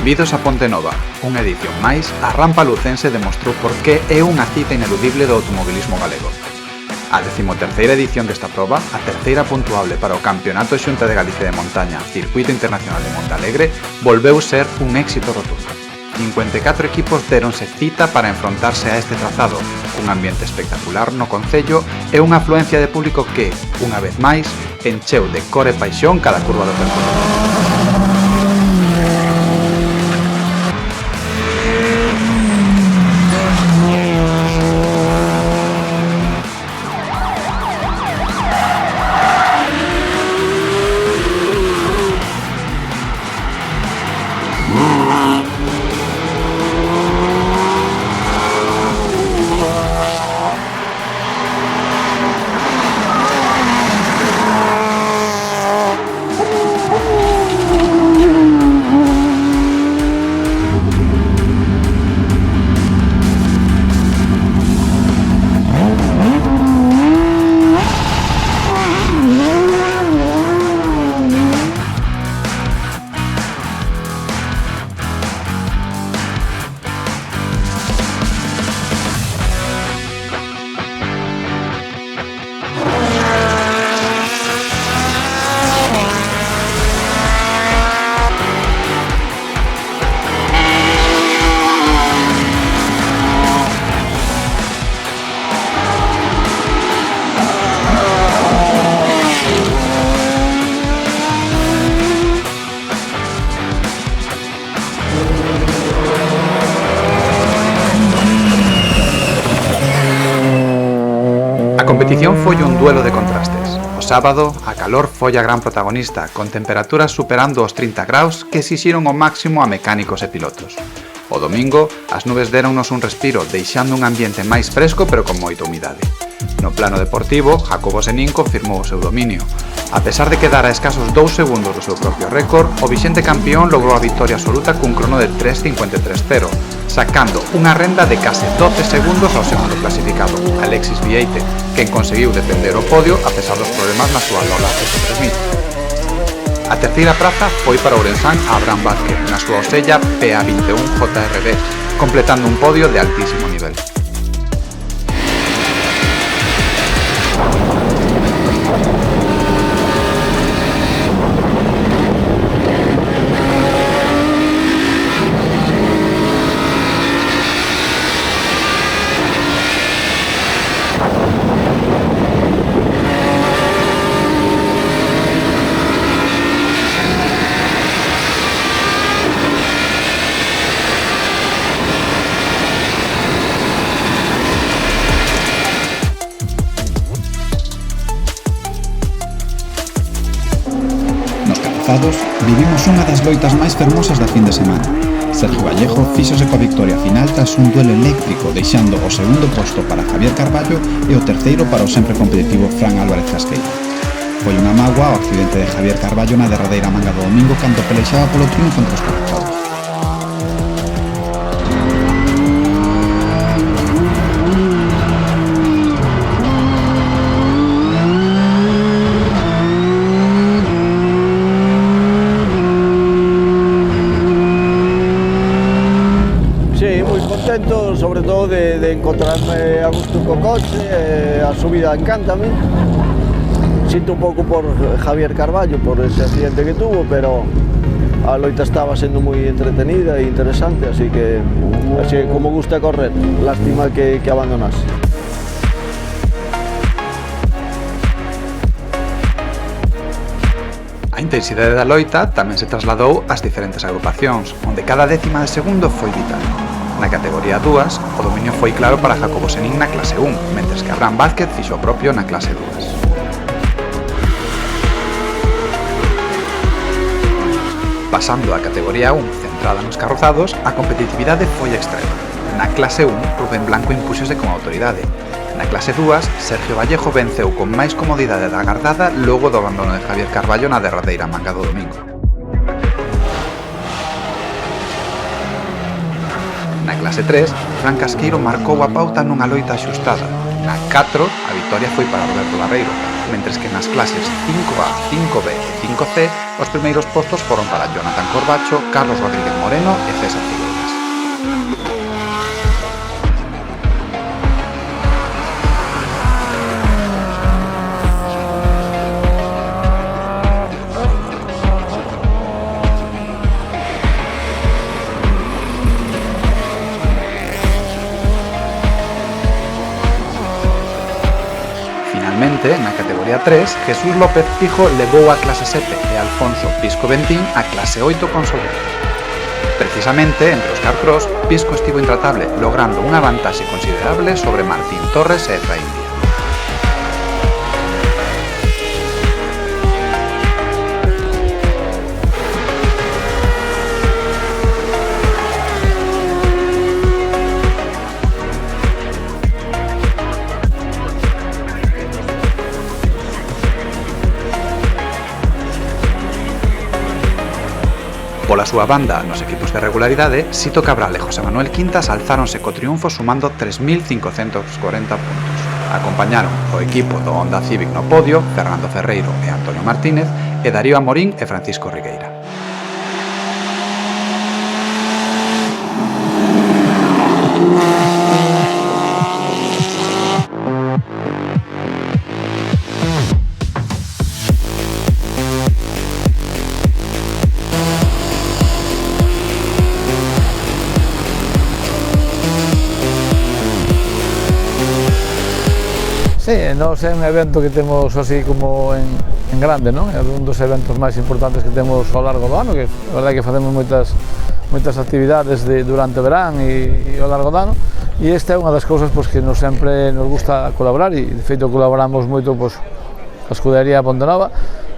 Benvidos a Ponte Nova, unha edición máis, a rampa lucense demostrou por que é unha cita ineludible do automobilismo galego. A 13ª edición desta proba, a terceira puntuable para o Campeonato Xunta de Galicia de Montaña, Circuito Internacional de Montalegre, volveu ser un éxito rotundo. 54 equipos deronse cita para enfrontarse a este trazado, un ambiente espectacular no concello e unha afluencia de público que, unha vez máis, encheu de cor e paixón cada curva do percorrido. A competición foi un duelo de contrastes. O sábado, a calor foi a gran protagonista, con temperaturas superando os 30 graus que exixiron o máximo a mecánicos e pilotos. O domingo, as nubes deronnos un respiro, deixando un ambiente máis fresco pero con moita humidade. No plano deportivo, Jacobo Senín confirmou o seu dominio. A pesar de quedar a escasos 2 segundos do seu propio récord, o vixente campeón logrou a victoria absoluta cun crono de 3.53.0, sacando unha renda de case 12 segundos ao segundo clasificado, Alexis Vieite, quen conseguiu defender o podio a pesar dos problemas na súa Lola S3000. A terceira praza foi para o ourensán Abraham Vázquez, na súa osella PA21 JRB, completando un podio de altísimo nivel. Vivimos unha das loitas máis fermosas da fin de semana. Sergio Vallejo fíxose coa victoria final tras un duelo eléctrico, deixando o segundo posto para Javier Carballo e o terceiro para o sempre competitivo Fran Álvarez Casqueiro. Foi unha mágoa o accidente de Javier Carballo na derradeira manga do domingo cando pelexaba polo triunfo entre os correctores. Sobre todo de encontrarme a gusto co coche, a subida encántame. Sinto un pouco por Javier Carballo por ese accidente que tuvo, pero a loita estaba sendo moi entretenida e interesante, así que como gusta correr, lástima que abandonase. A intensidade da loita tamén se trasladou ás diferentes agrupacións, onde cada décima de segundo foi vital. Na categoría 2, o dominio foi claro para Jacobo Senín na clase 1, mentres que Abraham Vázquez fixo o propio na clase 2. Pasando a categoría 1, centrada nos carrozados, a competitividade foi extrema. Na clase 1, Rubén Blanco impúxose como autoridade. Na clase 2, Sergio Vallejo venceu con máis comodidade da agardada logo do abandono de Javier Carballo na derradeira manga do domingo. Na clase 3, Fran Casqueiro marcou a pauta nunha loita axustada, Na 4, a vitoria foi para Roberto Barreiro, mentres que nas clases 5A, 5B e 5C os primeiros postos foron para Jonathan Corbacho, Carlos Rodríguez Moreno e César Figueiras. Finalmente, na categoría 3, Jesús López Pijo levou a clase 7 e Alfonso Pisco Bentín a clase 8 con solvente. Precisamente, entre os carcross, Pisco estivo intratable, logrando unha vantaxe considerable sobre Martín Torres e Efraín Díaz. Pola súa banda, nos equipos de regularidade, Sito Cabral e José Manuel Quintas alzáronse co triunfo sumando 3.540 puntos. Acompañaron o equipo do Honda Civic no podio, Fernando Ferreiro e Antonio Martínez, e Darío Amorín e Francisco Rigueira. Sí, nos é un evento que temos así como en grande, non? É un dos eventos máis importantes que temos ao largo do ano, que a verdade que facemos moitas actividades durante o verán e ao largo do ano, e esta é unha das cousas que nos sempre nos gusta colaborar, e de feito colaboramos moito a Escudería Pontenova,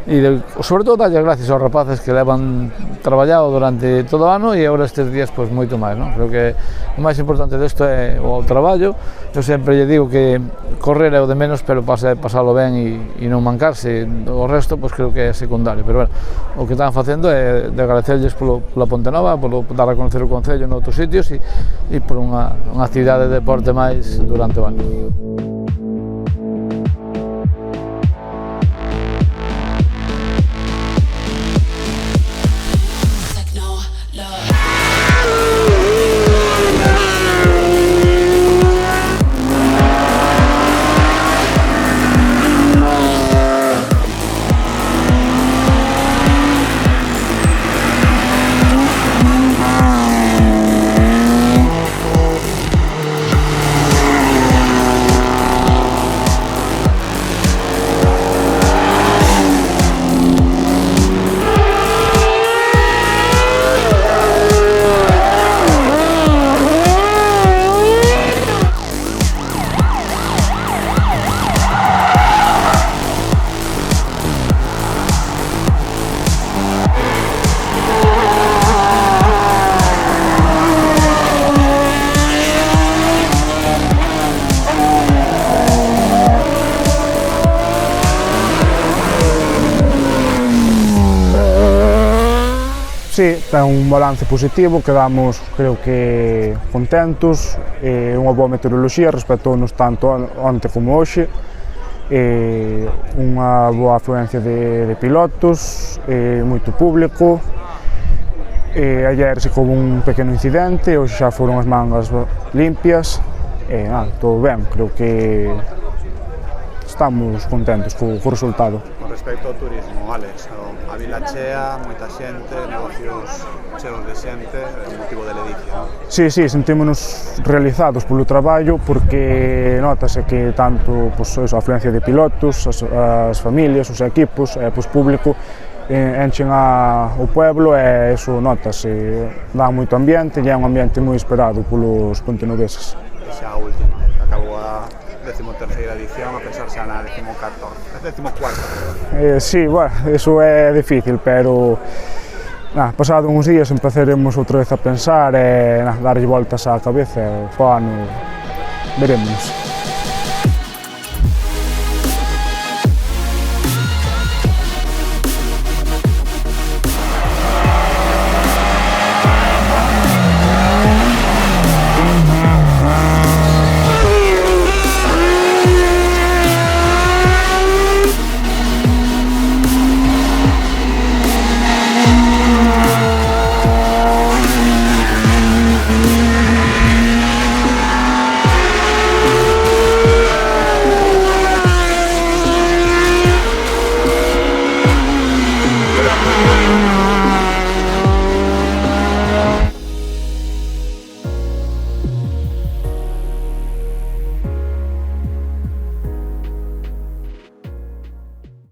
e sobre todo darlle gracias aos rapaces que levan traballado durante todo o ano e agora estes días moito máis, non? Creo que o máis importante desto é o traballo. Eu sempre lle digo que correr é o de menos, pero pasalo ben e non mancarse. O resto creo que é secundario, pero bueno, o que están facendo é de agradecerlles pola Pontenova, polo dar a conocer o Concello noutros sitios e por unha actividade de deporte máis durante o ano. Sí, ten un balance positivo, quedamos, creo que, contentos, unha boa meteoroloxía, respectounos tanto onte como hoxe, unha boa afluencia de pilotos, moito público, ayer se houve un pequeno incidente, hoxe xa foron as mangas limpias, todo ben, creo que estamos contentos co resultado. Con respecto ao turismo, Alex, a vila chea, moita xente, negocios cheos de xente, é o motivo de ledicia, non? Sí, sentímonos realizados polo traballo porque notase que tanto a afluencia de pilotos, as familias, os equipos, público enchen o pueblo e iso notase, dá moito ambiente e é un ambiente moi esperado polos pontenoveses. E xa a última, acabou a 13ª edición, a pensar xa na 14ª. Sí, bueno, iso é difícil, pero pasado uns días empezaremos outra vez a pensar e darlle voltas á cabeza e o ano veremos.